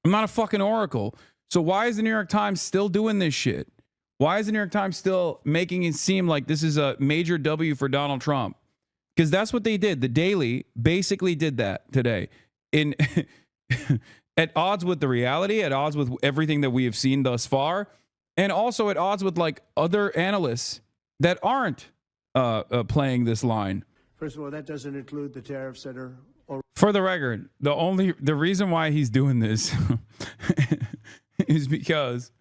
I'm not a fucking oracle. So why is the New York Times still doing this shit? Why is the New York Times still making it seem like this is a major W for Donald Trump? Because that's what they did. The Daily basically did that today. In at odds with the reality, at odds with everything that we have seen thus far, and also at odds with like other analysts that aren't playing this line. First of all, that doesn't include the tariffs that are. For the record, the reason why he's doing this is because,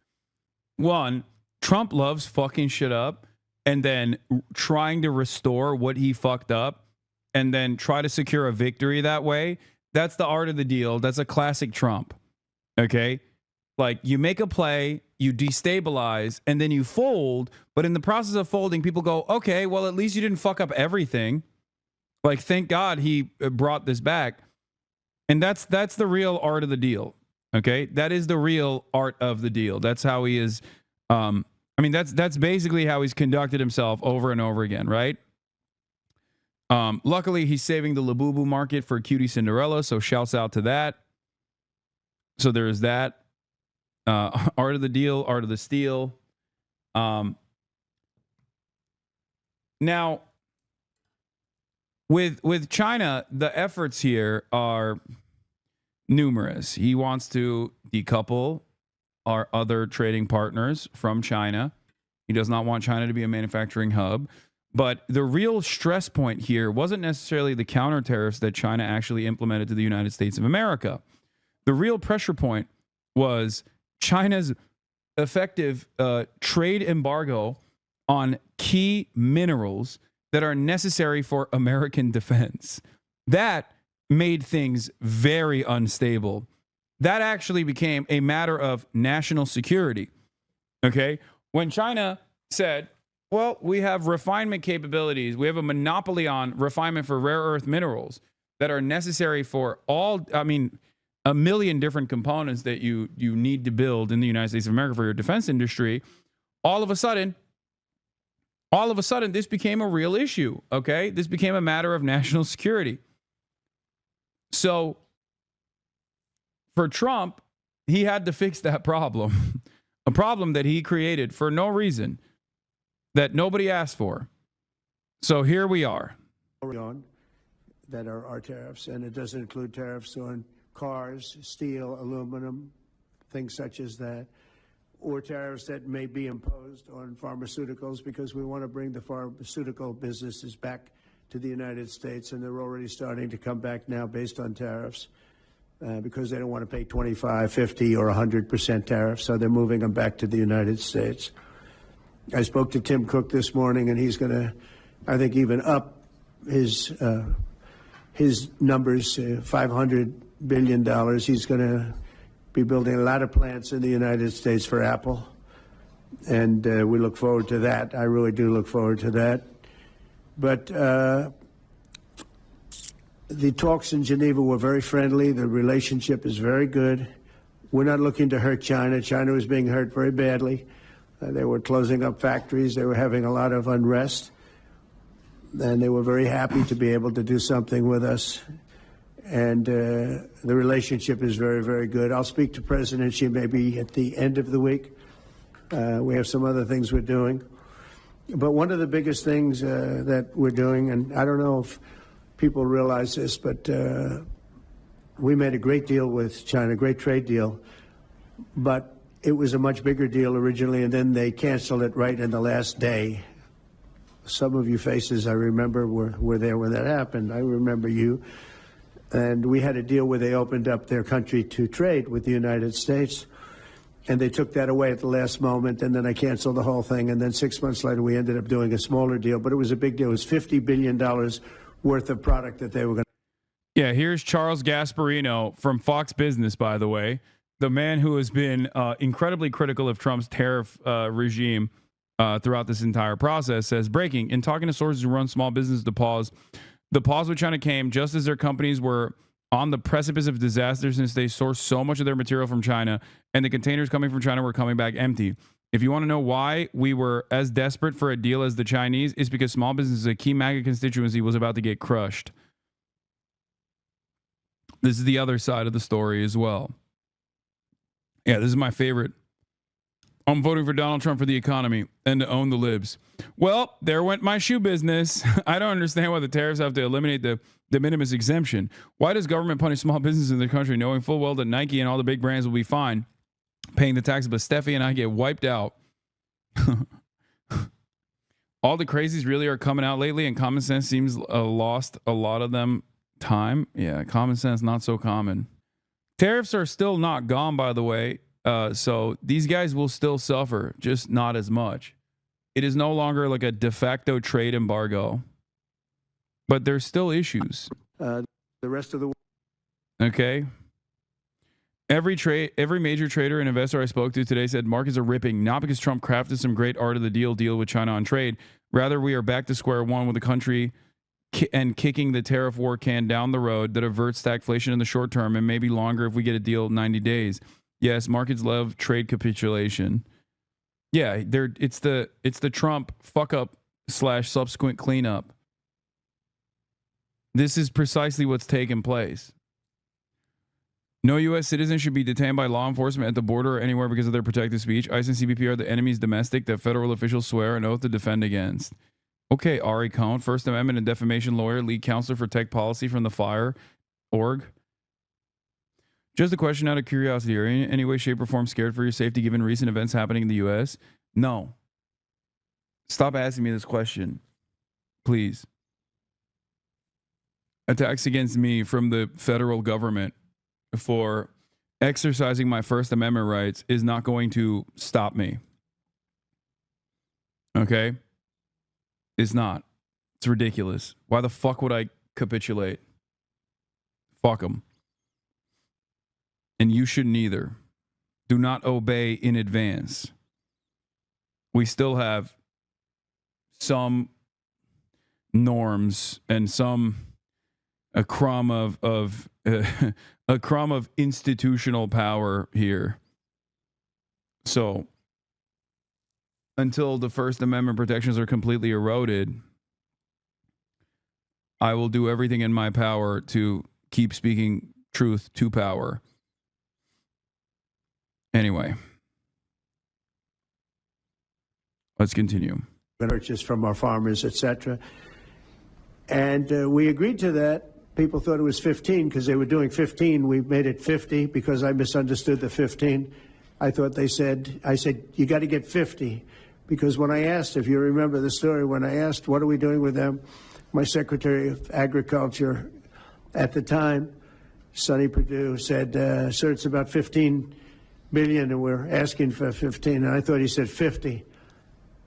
one, Trump loves fucking shit up and then trying to restore what he fucked up and then try to secure a victory that way. That's the art of the deal. That's a classic Trump. Okay? Like, you make a play, you destabilize, and then you fold. But in the process of folding, people go, okay, well, at least you didn't fuck up everything. Like, thank God he brought this back. And that's the real art of the deal. Okay? That is the real art of the deal. That's how he is. I mean, that's basically how he's conducted himself over and over again, right? Luckily, he's saving the Labubu market for Cutie Cinderella, so shouts out to that. So there's that. Art of the deal, art of the steal. Now, with China, the efforts here are numerous. He wants to decouple our other trading partners from China. He does not want China to be a manufacturing hub. But the real stress point here wasn't necessarily the counter tariffs that China actually implemented to the United States of America. The real pressure point was China's effective trade embargo on key minerals that are necessary for American defense. That made things very unstable. That actually became a matter of national security. Okay? When China said, well, we have refinement capabilities, we have a monopoly on refinement for rare earth minerals that are necessary for a million different components that you need to build in the United States of America for your defense industry, all of a sudden, this became a real issue, okay? This became a matter of national security. So for Trump, he had to fix that problem, a problem that he created for no reason, that nobody asked for. So here we are. That are our tariffs, and it doesn't include tariffs on cars, steel, aluminum, things such as that, or tariffs that may be imposed on pharmaceuticals, because we want to bring the pharmaceutical businesses back to the United States, and they're already starting to come back now based on tariffs, because they don't want to pay 25, 50, or 100% tariffs, so they're moving them back to the United States. I spoke to Tim Cook this morning, and he's going to, I think, even up his numbers, $500 billion. He's going to be building a lot of plants in the United States for Apple, and we look forward to that. I really do look forward to that. But the talks in Geneva were very friendly. The relationship is very good. We're not looking to hurt China. China was being hurt very badly. They were closing up factories. They were having a lot of unrest. And they were very happy to be able to do something with us. And the relationship is very, very good. I'll speak to President Xi maybe at the end of the week. We have some other things we're doing. But one of the biggest things that we're doing, and I don't know if people realize this, but we made a great deal with China, great trade deal. But it was a much bigger deal originally, and then they canceled it right in the last day. Some of you faces I remember were there when that happened. I remember you. And we had a deal where they opened up their country to trade with the United States. And they took that away at the last moment, and then I canceled the whole thing. And then 6 months later, we ended up doing a smaller deal. But it was a big deal. It was $50 billion worth of product that they were going to. Yeah, here's Charles Gasparino from Fox Business, by the way, the man who has been incredibly critical of Trump's tariff regime throughout this entire process, says, breaking, in talking to sources who run small business, the pause with China came just as their companies were on the precipice of disaster, since they sourced so much of their material from China, and the containers coming from China were coming back empty. If you want to know why we were as desperate for a deal as the Chinese, it's because small business, a key MAGA constituency, was about to get crushed. This is the other side of the story as well. Yeah, this is my favorite. I'm voting for Donald Trump for the economy and to own the libs. Well, there went my shoe business. I don't understand why the tariffs have to eliminate the de minimis exemption. Why does government punish small businesses in the country knowing full well that Nike and all the big brands will be fine paying the taxes, but Steffi and I get wiped out? All the crazies really are coming out lately, and common sense seems lost a lot of them time. Yeah, common sense not so common. Tariffs are still not gone, by the way. So these guys will still suffer, just not as much. It is no longer like a de facto trade embargo, but there's still issues. The rest of the world. Okay. Every major trader and investor I spoke to today said markets are ripping, not because Trump crafted some great art of the deal with China on trade. Rather, we are back to square one with the country and kicking the tariff war can down the road that averts stagflation in the short term and maybe longer if we get a deal in 90 days. Yes, markets love trade capitulation. Yeah, it's the Trump fuck up / subsequent cleanup. This is precisely what's taken place. No U.S. citizen should be detained by law enforcement at the border or anywhere because of their protected speech. ICE and CBP are the enemies domestic that federal officials swear an oath to defend against. Okay, Ari Cohn, First Amendment and defamation lawyer, lead counselor for tech policy from the FIRE org. Just a question out of curiosity. Are you in any way, shape, or form scared for your safety given recent events happening in the U.S.? No. Stop asking me this question, please. Attacks against me from the federal government for exercising my First Amendment rights is not going to stop me. Okay? It's not. It's ridiculous. Why the fuck would I capitulate? Fuck them. And you shouldn't either. Do not obey in advance. We still have some norms and a crumb of a crumb of institutional power here. So until the First Amendment protections are completely eroded, I will do everything in my power to keep speaking truth to power. Anyway, let's continue. Purchase from our farmers, etc. And we agreed to that. People thought it was 15 because they were doing 15. We made it 50 because I misunderstood the 15. I said, you got to get 50. Because when I asked, if you remember the story, when I asked, what are we doing with them? My Secretary of Agriculture at the time, Sonny Perdue, said, sir, it's about 15 billion and we're asking for 15. And I thought he said 50.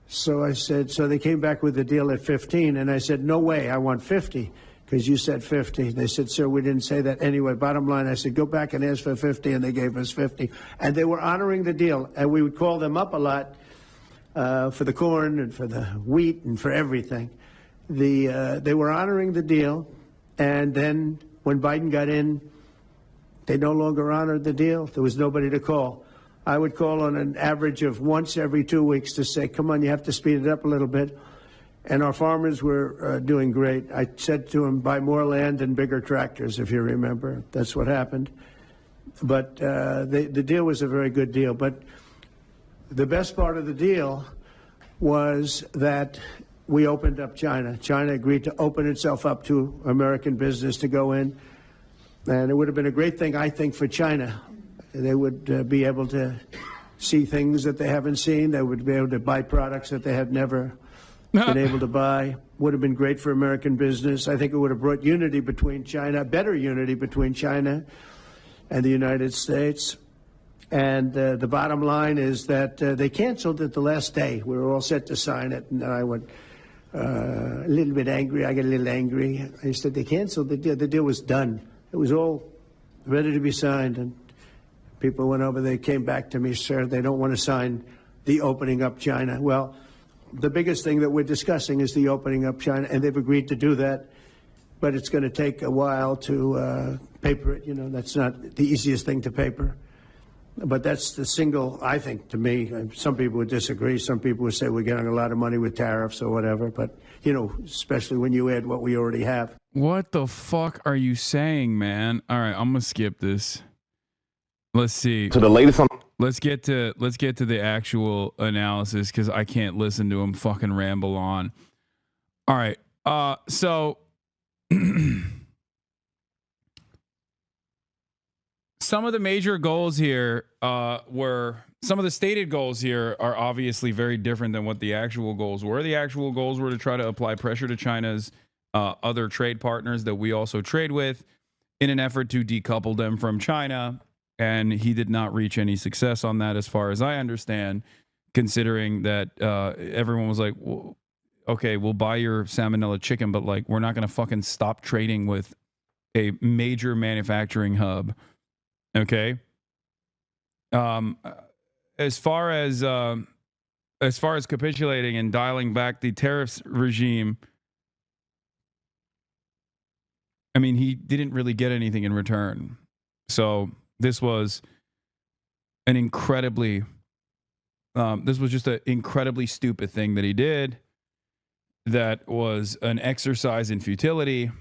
So I said, so they came back with the deal at 15. And I said, no way, I want 50 because you said 50. They said, sir, we didn't say that. Anyway, bottom line, I said, go back and ask for 50. And they gave us 50. And they were honoring the deal. And we would call them up a lot for the corn and for the wheat and for everything. They were honoring the deal. And then when Biden got in, they no longer honored the deal. There was nobody to call. I would call on an average of once every 2 weeks to say, come on, you have to speed it up a little bit. And our farmers were doing great. I said to them, buy more land and bigger tractors, if you remember. That's what happened. But the deal was a very good deal. But the best part of the deal was that we opened up China. China agreed to open itself up to American business to go in. And it would have been a great thing, I think, for China. They would be able to see things that they haven't seen. They would be able to buy products that they have never been able to buy. Would have been great for American business. I think it would have brought unity between China, better unity between China and the United States. And the bottom line is that they canceled it the last day. We were all set to sign it. And I went a little bit angry. I got a little angry. I said, they canceled the deal. The deal was done. It was all ready to be signed. And people went over, they came back to me, sir, they don't want to sign the opening up China. Well, the biggest thing that we're discussing is the opening up China, and they've agreed to do that. But it's going to take a while to paper it. You know, that's not the easiest thing to paper. But that's the single, I think, to me, some people would disagree. Some people would say we're getting a lot of money with tariffs or whatever. But, you know, especially when you add what we already have. What the fuck are you saying, man? All right, I'm going to skip this. Let's see. So the latest on... let's get to the actual analysis because I can't listen to him fucking ramble on. All right. So some of the major goals here some of the stated goals here are obviously very different than what the actual goals were. The actual goals were to try to apply pressure to China's other trade partners that we also trade with in an effort to decouple them from China. And he did not reach any success on that, as far as I understand, considering that everyone was like, well, okay, we'll buy your salmonella chicken, but like, we're not going to fucking stop trading with a major manufacturing hub. Okay. As far as capitulating and dialing back the tariffs regime, I mean, he didn't really get anything in return. So this was an incredibly, this was just an incredibly stupid thing that he did. That was an exercise in futility.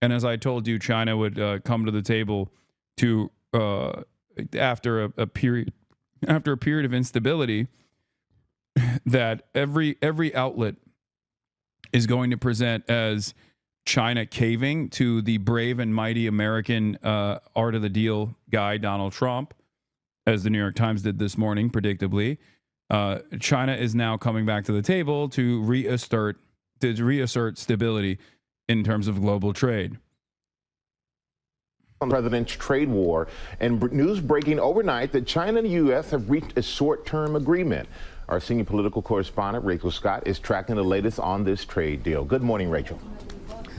And as I told you, China would come to the table to after a period of instability, that every outlet is going to present as China caving to the brave and mighty American art of the deal guy, Donald Trump, as the New York Times did this morning, predictably. China is now coming back to the table to reassert stability in terms of global trade. On President's trade war, and news breaking overnight that China and the U.S. have reached a short-term agreement. Our senior political correspondent, Rachel Scott, is tracking the latest on this trade deal. Good morning, Rachel.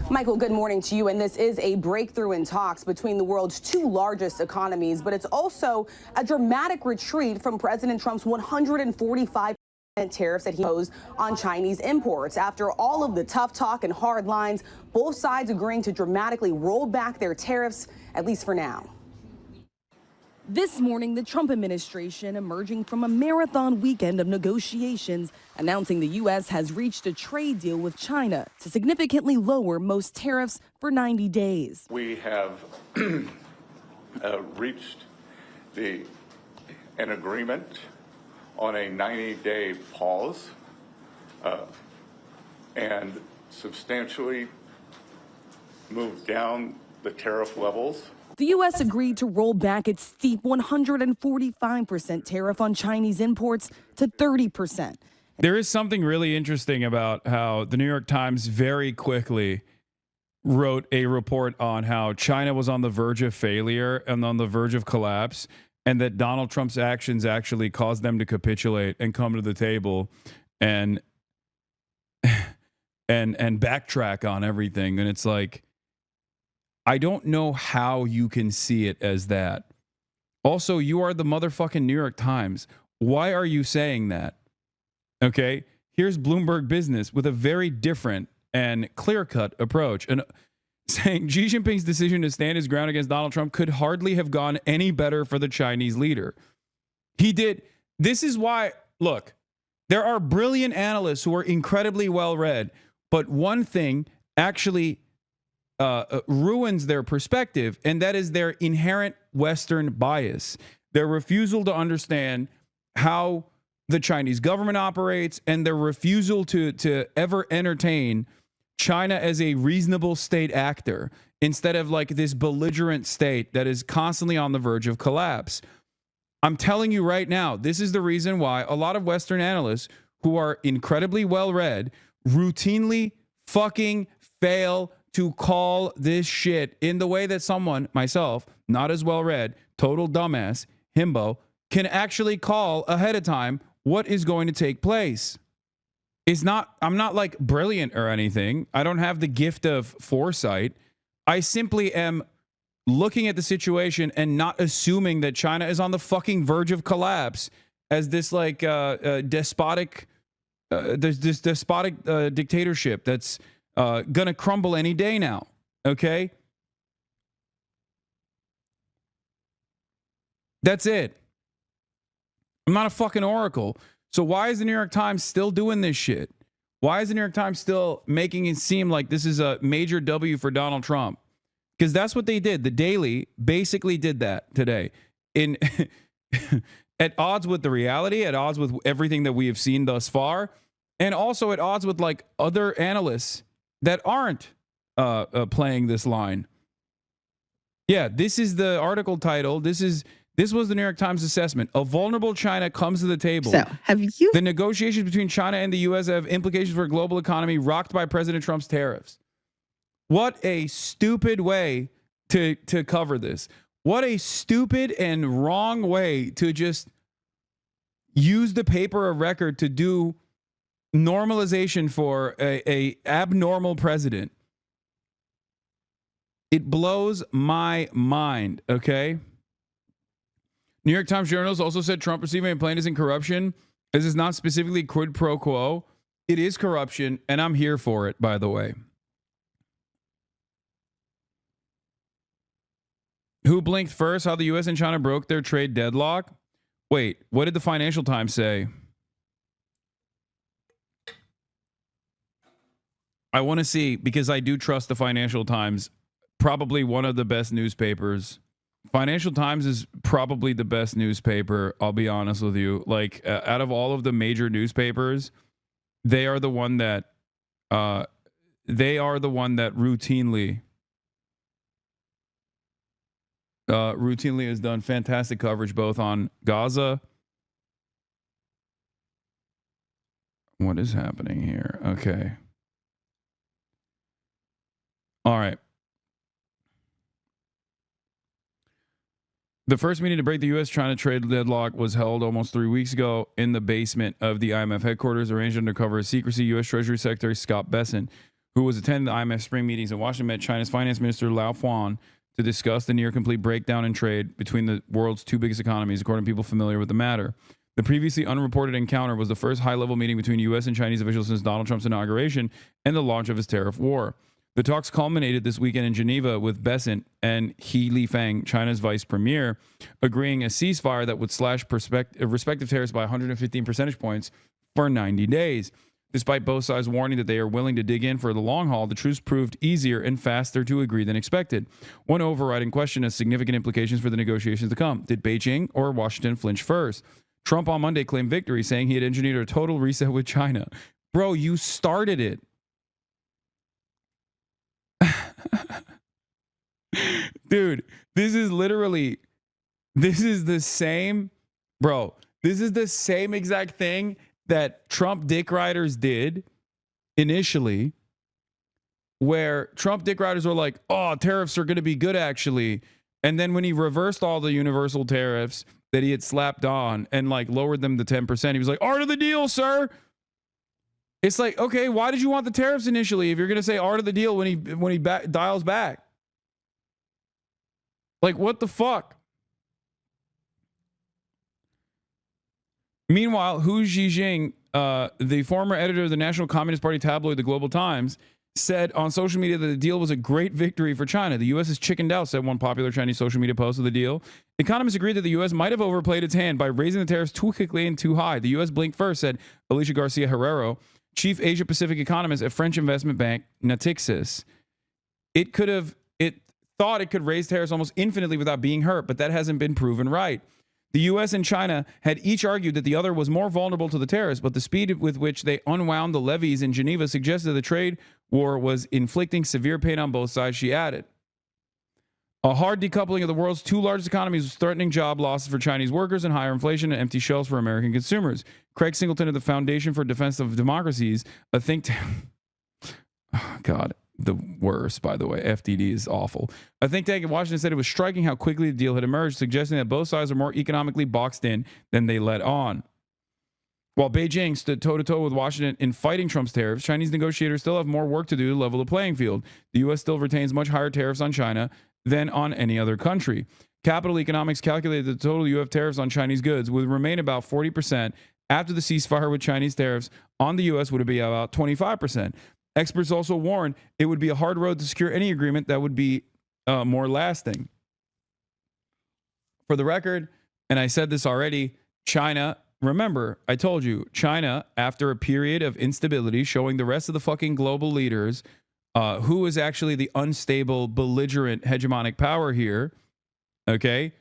Michael, good morning to you. And this is a breakthrough in talks between the world's two largest economies, but it's also a dramatic retreat from President Trump's 145% tariffs that he imposed on Chinese imports. After all of the tough talk and hard lines, both sides agreeing to dramatically roll back their tariffs, at least for now. This morning, the Trump administration emerging from a marathon weekend of negotiations, announcing the U.S. has reached a trade deal with China to significantly lower most tariffs for 90 days. We have reached an agreement on a 90-day pause and substantially moved down the tariff levels. The U.S. agreed to roll back its steep 145% tariff on Chinese imports to 30%. There is something really interesting about how the New York Times very quickly wrote a report on how China was on the verge of failure and on the verge of collapse, and that Donald Trump's actions actually caused them to capitulate and come to the table and backtrack on everything. And it's like, I don't know how you can see it as that. Also, you are the motherfucking New York Times. Why are you saying that? Okay, here's Bloomberg Business with a very different and clear-cut approach, and saying Xi Jinping's decision to stand his ground against Donald Trump could hardly have gone any better for the Chinese leader. He did. This is why, look, there are brilliant analysts who are incredibly well-read, but one thing actually ruins their perspective, and that is their inherent Western bias, their refusal to understand how the Chinese government operates, and their refusal to ever entertain China as a reasonable state actor instead of like this belligerent state that is constantly on the verge of collapse. I'm telling you right now, this is the reason why a lot of Western analysts who are incredibly well-read routinely fucking fail to call this shit in the way that someone, myself, not as well-read, total dumbass, himbo, can actually call ahead of time what is going to take place. I'm not like brilliant or anything. I don't have the gift of foresight. I simply am looking at the situation and not assuming that China is on the fucking verge of collapse as this like despotic dictatorship that's gonna crumble any day now. Okay, that's it. I'm not a fucking oracle. So why is the New York Times still doing this shit? Why is the New York Times still making it seem like this is a major W for Donald Trump? Because that's what they did. The Daily basically did that today. at odds with the reality, at odds with everything that we have seen thus far, and also at odds with like other analysts that aren't playing this line. Yeah, this is the article title. This was the New York Times assessment. A vulnerable China comes to the table. So, have you? The negotiations between China and the U.S. have implications for a global economy rocked by President Trump's tariffs. What a stupid way to cover this. What a stupid and wrong way to just use the paper of record to do normalization for a abnormal president. It blows my mind, okay? New York Times journalists also said Trump receiving a plane isn't corruption. This is not specifically quid pro quo. It is corruption, and I'm here for it, by the way. Who blinked first? How the U.S. and China broke their trade deadlock? Wait, what did the Financial Times say? I want to see, because I do trust the Financial Times. Probably one of the best newspapers. Financial Times is probably the best newspaper, I'll be honest with you. Like, out of all of the major newspapers, they are the one that routinely has done fantastic coverage both on Gaza. What is happening here? Okay. All right. The first meeting to break the U.S.-China trade deadlock was held almost 3 weeks ago in the basement of the IMF headquarters, arranged under cover of secrecy. U.S. Treasury Secretary Scott Bessent, who was attending the IMF spring meetings in Washington, met China's Finance Minister Liu Fuan to discuss the near-complete breakdown in trade between the world's two biggest economies, according to people familiar with the matter. The previously unreported encounter was the first high-level meeting between U.S. and Chinese officials since Donald Trump's inauguration and the launch of his tariff war. The talks culminated this weekend in Geneva with Bessent and He Lifeng, China's vice premier, agreeing a ceasefire that would slash respective tariffs by 115 percentage points for 90 days. Despite both sides warning that they are willing to dig in for the long haul, the truce proved easier and faster to agree than expected. One overriding question has significant implications for the negotiations to come. Did Beijing or Washington flinch first? Trump on Monday claimed victory, saying he had engineered a total reset with China. Bro, you started it. Dude, this is the same exact thing that Trump dick riders did initially, where Trump dick riders were like, oh, tariffs are going to be good actually. And then when he reversed all the universal tariffs that he had slapped on and like lowered them to 10%, he was like, art of the deal, sir. It's like, okay, why did you want the tariffs initially if you're going to say art of the deal when he dials back? Like, what the fuck? Meanwhile, Hu Zhijing, the former editor of the National Communist Party tabloid, The Global Times, said on social media that the deal was a great victory for China. The U.S. has chickened out, said one popular Chinese social media post of the deal. Economists agreed that the U.S. might have overplayed its hand by raising the tariffs too quickly and too high. The U.S. blinked first, said Alicia Garcia Herrero, chief Asia-Pacific economist at French investment bank Natixis. It thought it could raise tariffs almost infinitely without being hurt, but that hasn't been proven right. The U.S. and China had each argued that the other was more vulnerable to the tariffs, but the speed with which they unwound the levies in Geneva suggested the trade war was inflicting severe pain on both sides, she added. A hard decoupling of the world's two largest economies was threatening job losses for Chinese workers and higher inflation and empty shelves for American consumers. Craig Singleton of the Foundation for Defense of Democracies, a think tank... Oh, God, the worst, by the way. FDD is awful. A think tank in Washington said it was striking how quickly the deal had emerged, suggesting that both sides are more economically boxed in than they let on. While Beijing stood toe-to-toe with Washington in fighting Trump's tariffs, Chinese negotiators still have more work to do to level the playing field. The U.S. still retains much higher tariffs on China than on any other country. Capital Economics calculated that the total U.S. tariffs on Chinese goods would remain about 40%. After the ceasefire with Chinese tariffs on the U.S. would be about 25%. Experts also warned it would be a hard road to secure any agreement that would be more lasting. For the record, and I said this already, China, remember, I told you, China, after a period of instability, showing the rest of the fucking global leaders who is actually the unstable, belligerent, hegemonic power here, okay,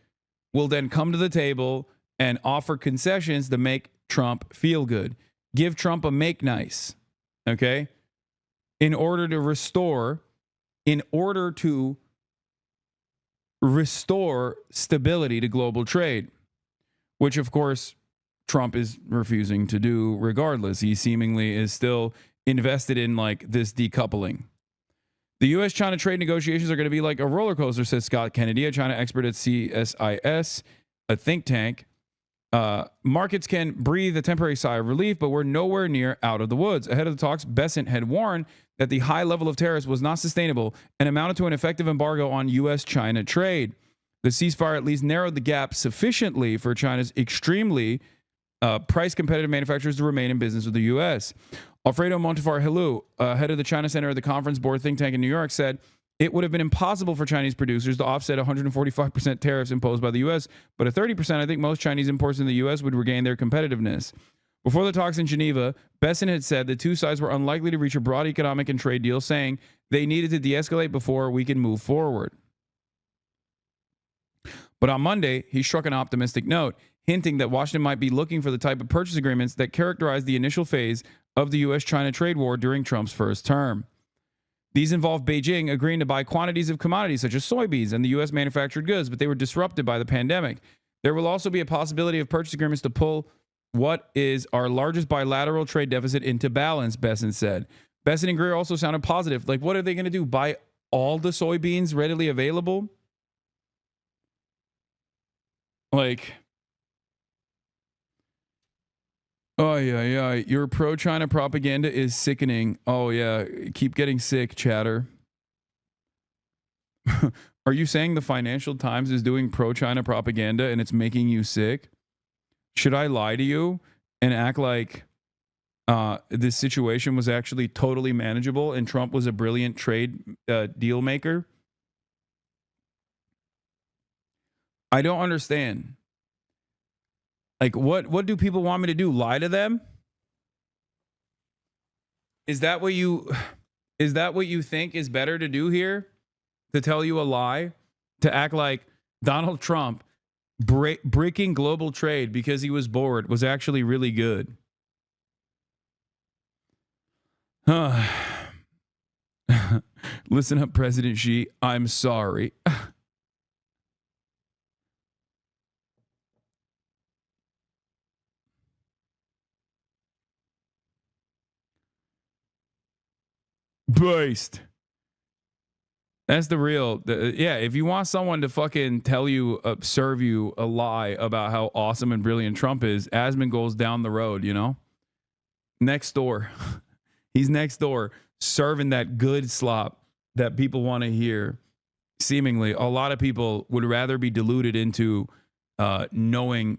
will then come to the table and offer concessions to make Trump feel good. Give Trump a make nice, okay? In order to restore stability to global trade, which of course Trump is refusing to do regardless. He seemingly is still invested in like this decoupling. The U.S.-China trade negotiations are going to be like a roller coaster, says Scott Kennedy, a China expert at CSIS, a think tank. Markets can breathe a temporary sigh of relief, but we're nowhere near out of the woods. Ahead of the talks, Bessent had warned that the high level of tariffs was not sustainable and amounted to an effective embargo on U.S.-China trade. The ceasefire at least narrowed the gap sufficiently for China's extremely price-competitive manufacturers to remain in business with the U.S. Alfredo Montefiore-Hilou, head of the China Center of the Conference Board think tank in New York, said it would have been impossible for Chinese producers to offset 145% tariffs imposed by the U.S., but at 30%, I think most Chinese imports in the U.S. would regain their competitiveness. Before the talks in Geneva, Bessent had said the two sides were unlikely to reach a broad economic and trade deal, saying they needed to de-escalate before we can move forward. But on Monday, he struck an optimistic note, hinting that Washington might be looking for the type of purchase agreements that characterized the initial phase of the U.S.-China trade war during Trump's first term. These involved Beijing agreeing to buy quantities of commodities such as soybeans and the U.S. manufactured goods, but they were disrupted by the pandemic. There will also be a possibility of purchase agreements to pull what is our largest bilateral trade deficit into balance, Bessent said. Bessent and Greer also sounded positive. Like, what are they going to do? Buy all the soybeans readily available? Like, oh, yeah. Your pro-China propaganda is sickening. Oh, yeah. Keep getting sick, chatter. Are you saying the Financial Times is doing pro-China propaganda and it's making you sick? Should I lie to you and act like this situation was actually totally manageable and Trump was a brilliant trade deal maker? I don't understand. Like, what do people want me to do? Lie to them? Is that what you think is better to do here? To tell you a lie? To act like Donald Trump breaking global trade because he was bored was actually really good? Listen up, President Xi. I'm sorry. Based. That's the real. Yeah, if you want someone to fucking tell you, serve you a lie about how awesome and brilliant Trump is, Asmongold's down the road, you know? Next door. He's next door serving that good slop that people want to hear. Seemingly, a lot of people would rather be deluded into believing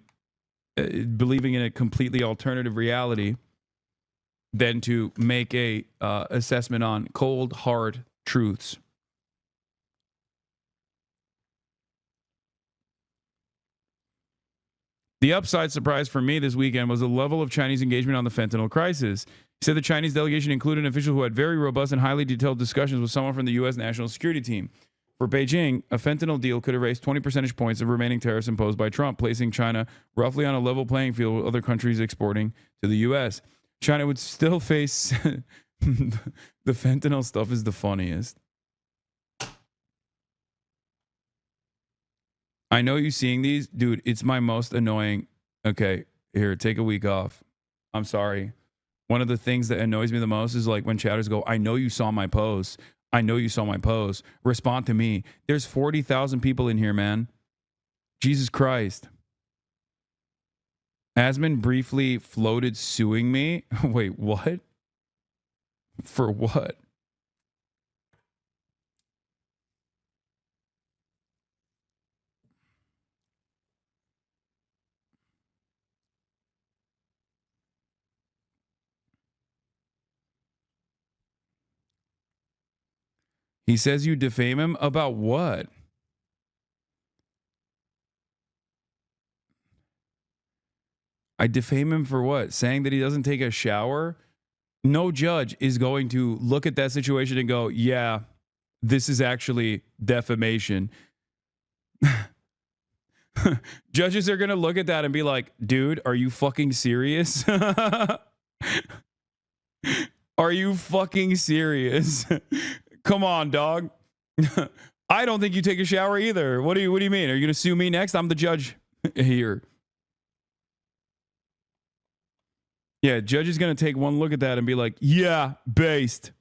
in a completely alternative reality than to make a assessment on cold, hard truths. The upside surprise for me this weekend was the level of Chinese engagement on the fentanyl crisis. He said the Chinese delegation included an official who had very robust and highly detailed discussions with someone from the U.S. National Security Team. For Beijing, a fentanyl deal could erase 20 percentage points of remaining tariffs imposed by Trump, placing China roughly on a level playing field with other countries exporting to the U.S. China would still face the fentanyl stuff is the funniest. I know you seeing these. Dude, it's my most annoying. Okay, here, take a week off. I'm sorry. One of the things that annoys me the most is like when chatters go, I know you saw my post. I know you saw my post. Respond to me. There's 40,000 people in here, man. Jesus Christ. Asman briefly floated suing me. Wait, what? For what? He says you defame him about what? I defame him for what? Saying that he doesn't take a shower? No judge is going to look at that situation and go, yeah, this is actually defamation. Judges are going to look at that and be like, dude, are you fucking serious? Are you fucking serious? Come on, dog. I don't think you take a shower either. What do you mean? Are you going to sue me next? I'm the judge here. Yeah, judge is going to take one look at that and be like, yeah, based.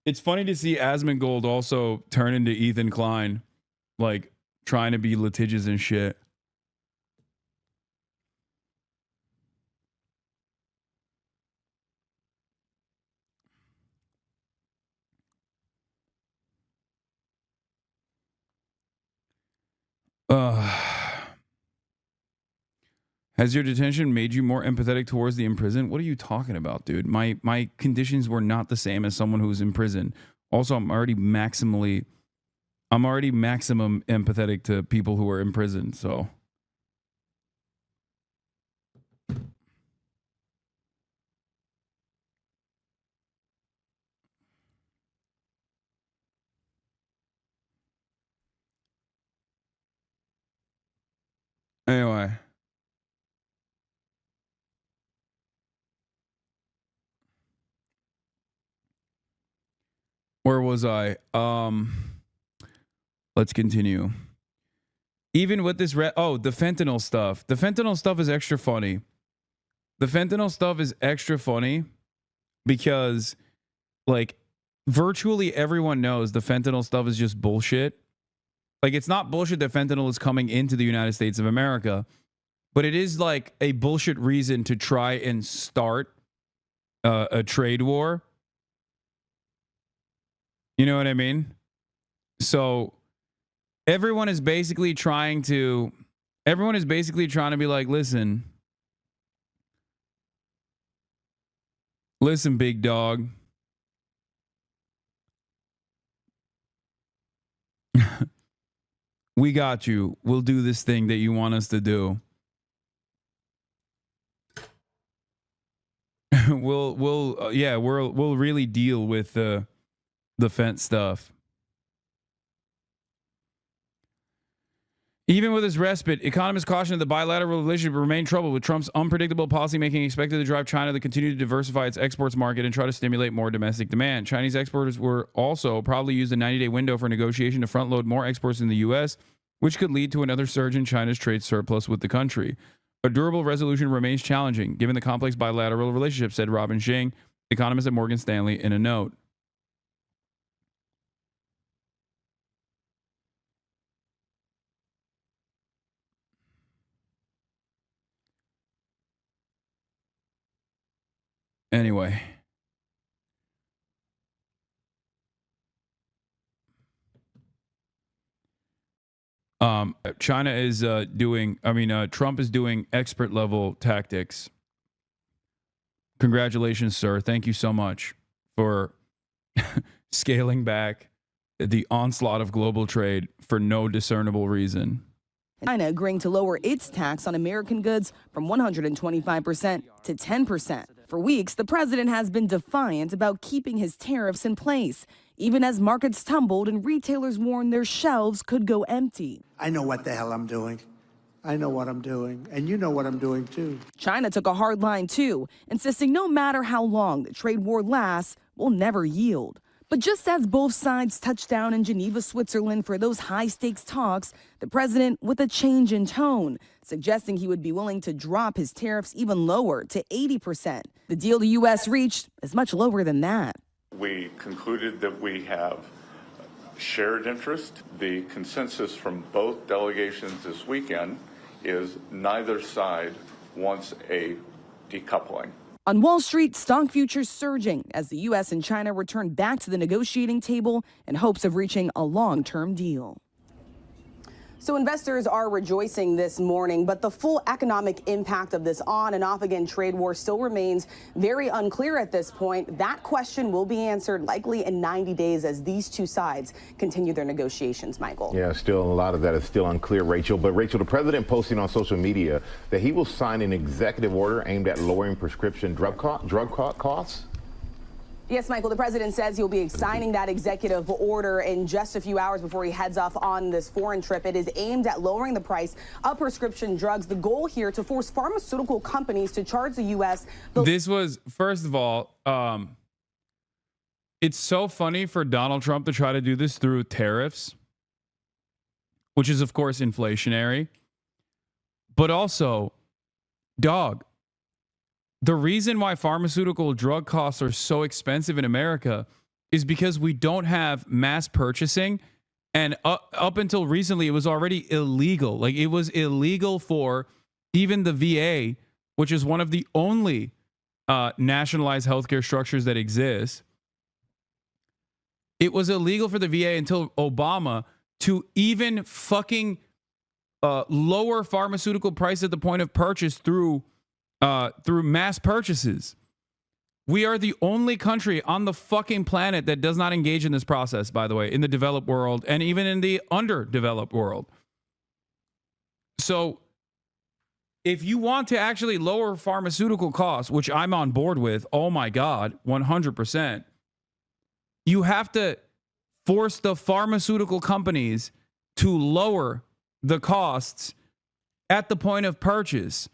It's funny to see Asmongold also turn into Ethan Klein, like trying to be litigious and shit. Has your detention made you more empathetic towards the imprisoned? What are you talking about, dude? My conditions were not the same as someone who's in prison. Also, I'm already maximum empathetic to people who are in prison, so. Anyway. Where was I? Let's continue. Even with this the fentanyl stuff. The fentanyl stuff is extra funny. The fentanyl stuff is extra funny because like virtually everyone knows the fentanyl stuff is just bullshit. Like it's not bullshit that fentanyl is coming into the United States of America, but it is like a bullshit reason to try and start a trade war. You know what I mean? So everyone is basically trying to be like, listen, big dog. We got you. We'll do this thing that you want us to do. We'll really deal with the fence stuff. Even with his respite, economists caution that the bilateral relationship will remain troubled, with Trump's unpredictable policymaking expected to drive China to continue to diversify its exports market and try to stimulate more domestic demand. Chinese exporters were also probably used a 90-day window for negotiation to front-load more exports in the U.S., which could lead to another surge in China's trade surplus with the country. A durable resolution remains challenging, given the complex bilateral relationship, said Robin Xing, economist at Morgan Stanley, in a note. Anyway. China is Trump is doing expert level tactics. Congratulations, sir. Thank you so much for scaling back the onslaught of global trade for no discernible reason. China agreeing to lower its tax on American goods from 125% to 10%. For weeks, the president has been defiant about keeping his tariffs in place, even as markets tumbled and retailers warned their shelves could go empty. I know what the hell I'm doing. I know what I'm doing, and you know what I'm doing too. China took a hard line too, insisting no matter how long the trade war lasts, we'll never yield. But just as both sides touched down in Geneva, Switzerland for those high-stakes talks, the president with a change in tone, suggesting he would be willing to drop his tariffs even lower to 80%. The deal the U.S. reached is much lower than that. We concluded that we have shared interest. The consensus from both delegations this weekend is neither side wants a decoupling. On Wall Street, stock futures surging as the U.S. and China return back to the negotiating table in hopes of reaching a long-term deal. So investors are rejoicing this morning, but the full economic impact of this on and off again trade war still remains very unclear at this point. That question will be answered likely in 90 days as these two sides continue their negotiations, Michael. Yeah, still a lot of that is still unclear, Rachel. But Rachel, the president posting on social media that he will sign an executive order aimed at lowering prescription drug costs. Yes, Michael, the president says he'll be signing that executive order in just a few hours before he heads off on this foreign trip. It is aimed at lowering the price of prescription drugs. The goal here to force pharmaceutical companies to charge the U.S. This was, first of all, it's so funny for Donald Trump to try to do this through tariffs, which is, of course, inflationary. But also, dog, the reason why pharmaceutical drug costs are so expensive in America is because we don't have mass purchasing. And up until recently, it was already illegal. Like, it was illegal for even the VA, which is one of the only nationalized healthcare structures that exists. It was illegal for the VA until Obama to even fucking lower pharmaceutical price at the point of purchase through mass purchases. We are the only country on the fucking planet that does not engage in this process, by the way, in the developed world and even in the underdeveloped world. So if you want to actually lower pharmaceutical costs, which I'm on board with, oh my God, 100%, you have to force the pharmaceutical companies to lower the costs at the point of purchase.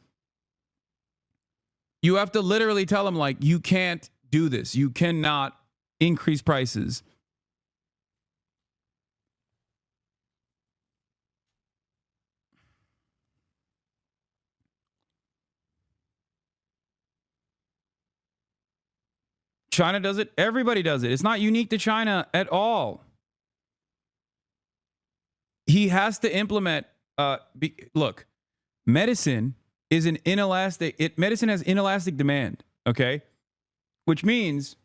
You have to literally tell them, like, you can't do this. You cannot increase prices. China does it. Everybody does it. It's not unique to China at all. He has to implement. Look, medicine is an inelastic. Medicine has inelastic demand. Okay, which means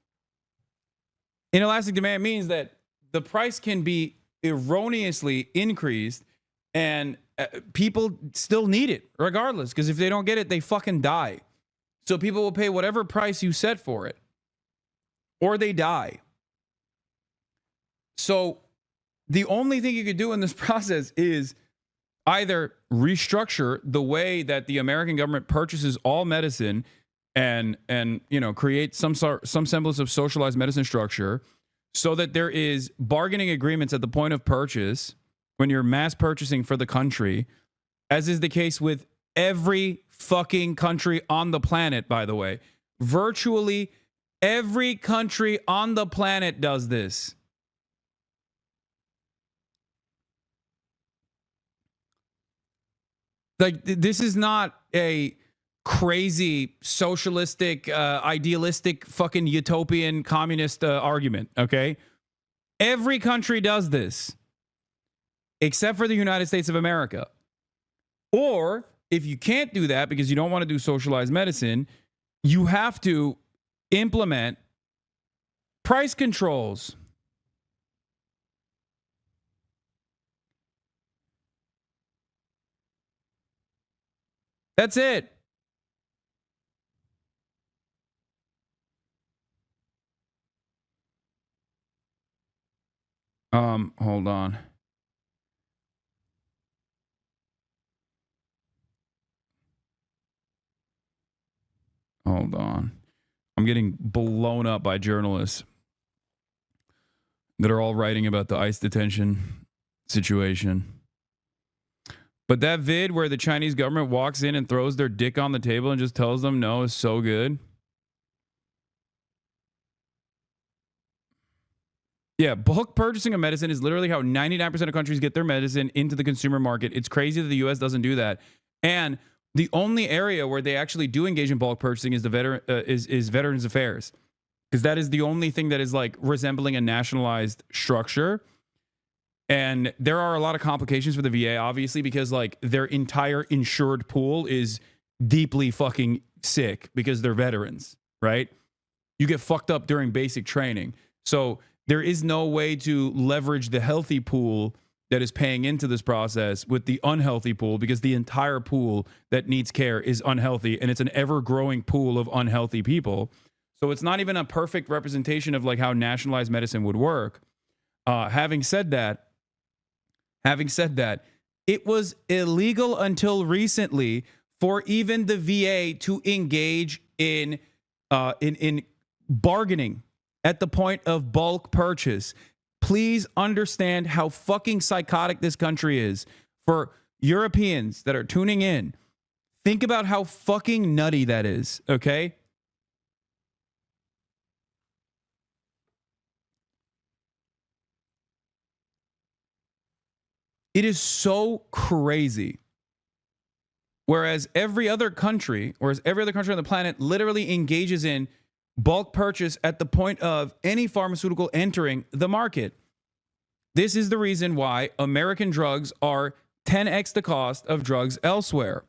inelastic demand means that the price can be erroneously increased, and people still need it regardless. Because if they don't get it, they fucking die. So people will pay whatever price you set for it, or they die. So the only thing you could do in this process is either restructure the way that the American government purchases all medicine and create some semblance of socialized medicine structure so that there is bargaining agreements at the point of purchase when you're mass purchasing for the country, as is the case with every fucking country on the planet, by the way. Virtually every country on the planet does this. Like, this is not a crazy socialistic, idealistic, fucking utopian communist argument, okay? Every country does this, except for the United States of America. Or if you can't do that because you don't want to do socialized medicine, you have to implement price controls. That's it. Hold on. Hold on. I'm getting blown up by journalists that are all writing about the ICE detention situation. But that vid where the Chinese government walks in and throws their dick on the table and just tells them no is so good. Yeah, bulk purchasing of medicine is literally how 99% of countries get their medicine into the consumer market. It's crazy that the U.S. doesn't do that. And the only area where they actually do engage in bulk purchasing is is Veterans Affairs, because that is the only thing that is like resembling a nationalized structure. And there are a lot of complications for the VA, obviously, because like their entire insured pool is deeply fucking sick because they're veterans, right? You get fucked up during basic training. So there is no way to leverage the healthy pool that is paying into this process with the unhealthy pool, because the entire pool that needs care is unhealthy, and it's an ever-growing pool of unhealthy people. So it's not even a perfect representation of like how nationalized medicine would work. Having said that, it was illegal until recently for even the VA to engage in bargaining at the point of bulk purchase. Please understand how fucking psychotic this country is. For Europeans that are tuning in, think about how fucking nutty that is, okay? It is so crazy. Whereas every other country on the planet literally engages in bulk purchase at the point of any pharmaceutical entering the market. This is the reason why American drugs are 10x the cost of drugs elsewhere.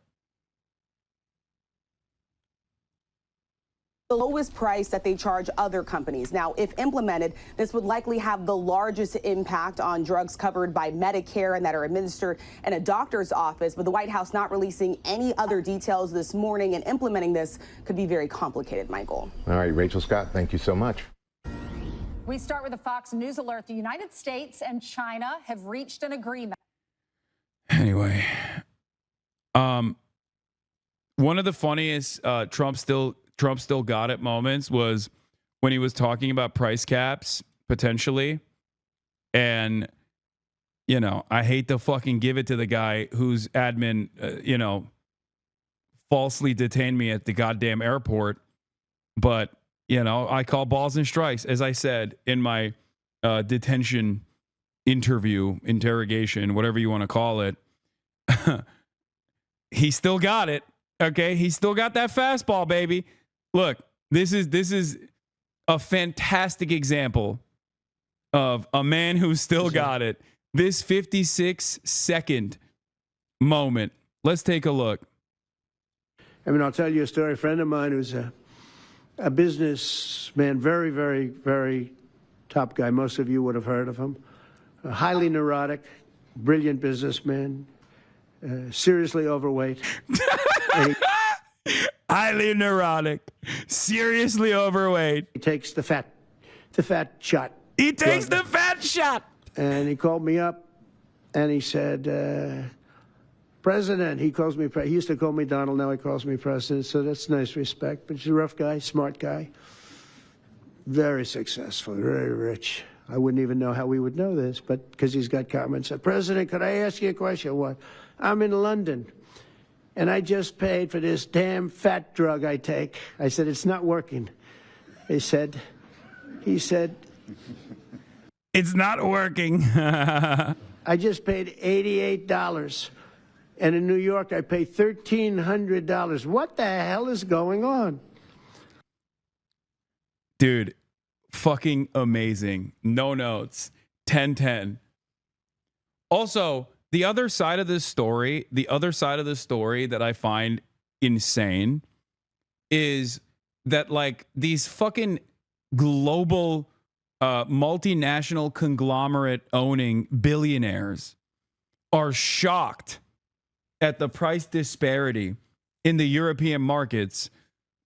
The lowest price that they charge other companies. Now, if implemented, this would likely have the largest impact on drugs covered by Medicare and that are administered in a doctor's office. But the White House not releasing any other details this morning, and implementing this could be very complicated, Michael. All right, Rachel Scott, thank you so much. We start with a Fox News alert. The United States and China have reached an agreement. Anyway, one of the funniest Trump still got it moments was when he was talking about price caps potentially. And, you know, I hate to fucking give it to the guy whose admin, falsely detained me at the goddamn airport. But, you know, I call balls and strikes, as I said in my detention interrogation, whatever you want to call it. He still got it. Okay. He still got that fastball, baby. Look, this is a fantastic example of a man who still got it. This 56-second moment. Let's take a look. I mean, I'll tell you a story. A friend of mine who's a businessman, very, very, very top guy. Most of you would have heard of him. A highly neurotic, brilliant businessman, seriously overweight. Highly neurotic, seriously overweight. He takes the fat shot. He takes the fat shot. And he called me up and he said, President, he calls me, he used to call me Donald, now he calls me President, so that's nice respect. But he's a rough guy, smart guy, very successful, very rich. I wouldn't even know how we would know this, but because he's got comments. President, could I ask you a question? What? I'm in London. And I just paid for this damn fat drug I take. I said, it's not working. He said, it's not working. I just paid $88. And in New York, I pay $1,300. What the hell is going on? Dude, fucking amazing. No notes. 10-10. Also, the other side of this story that I find insane is that, like, these fucking global multinational conglomerate owning billionaires are shocked at the price disparity in the European markets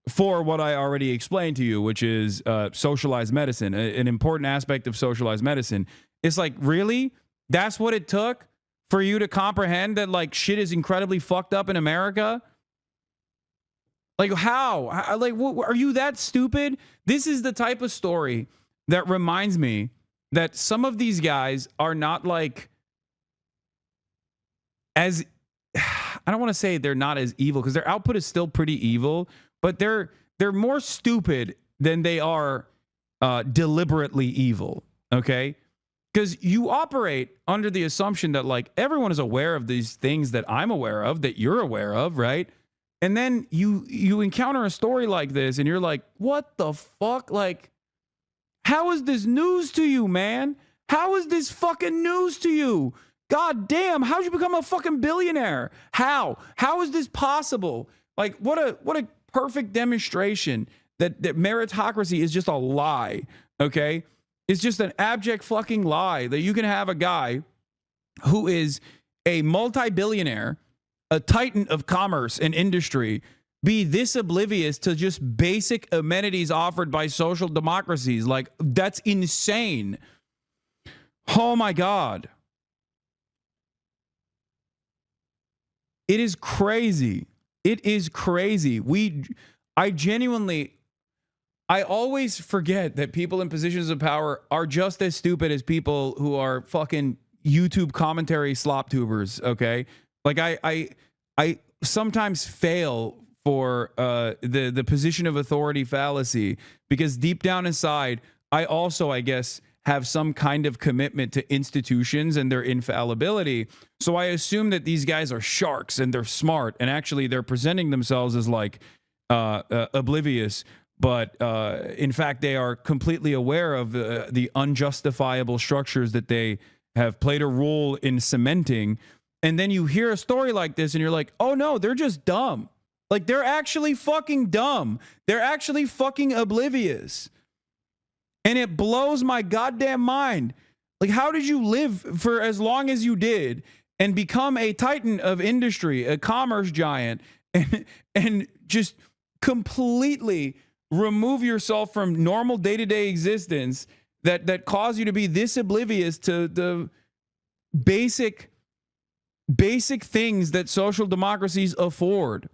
for what I already explained to you, which is socialized medicine, an important aspect of socialized medicine. It's like, really? That's what it took for you to comprehend that, like, shit is incredibly fucked up in America? Like, how? Like, what, are you that stupid? This is the type of story that reminds me that some of these guys are not, like, as, I don't want to say they're not as evil, because their output is still pretty evil, but they're more stupid than they are deliberately evil, okay? Because you operate under the assumption that, like, everyone is aware of these things that I'm aware of, that you're aware of, right? And then you encounter a story like this and you're like, what the fuck? Like, how is this news to you, man? How is this fucking news to you? God damn, how'd you become a fucking billionaire? How? How is this possible? Like, what a perfect demonstration that meritocracy is just a lie, okay? It's just an abject fucking lie that you can have a guy who is a multi-billionaire, a titan of commerce and industry, be this oblivious to just basic amenities offered by social democracies. Like, that's insane. Oh my God. It is crazy. It is crazy. I I always forget that people in positions of power are just as stupid as people who are fucking YouTube commentary slop tubers. Okay, like I sometimes fail for the position of authority fallacy, because deep down inside, I also, I guess, have some kind of commitment to institutions and their infallibility. So I assume that these guys are sharks and they're smart, and actually they're presenting themselves as like oblivious. But in fact, they are completely aware of the unjustifiable structures that they have played a role in cementing. And then you hear a story like this and you're like, oh no, they're just dumb. Like, they're actually fucking dumb. They're actually fucking oblivious. And it blows my goddamn mind. Like, how did you live for as long as you did and become a titan of industry, a commerce giant, and just completely remove yourself from normal day-to-day existence that cause you to be this oblivious to the basic things that social democracies afford?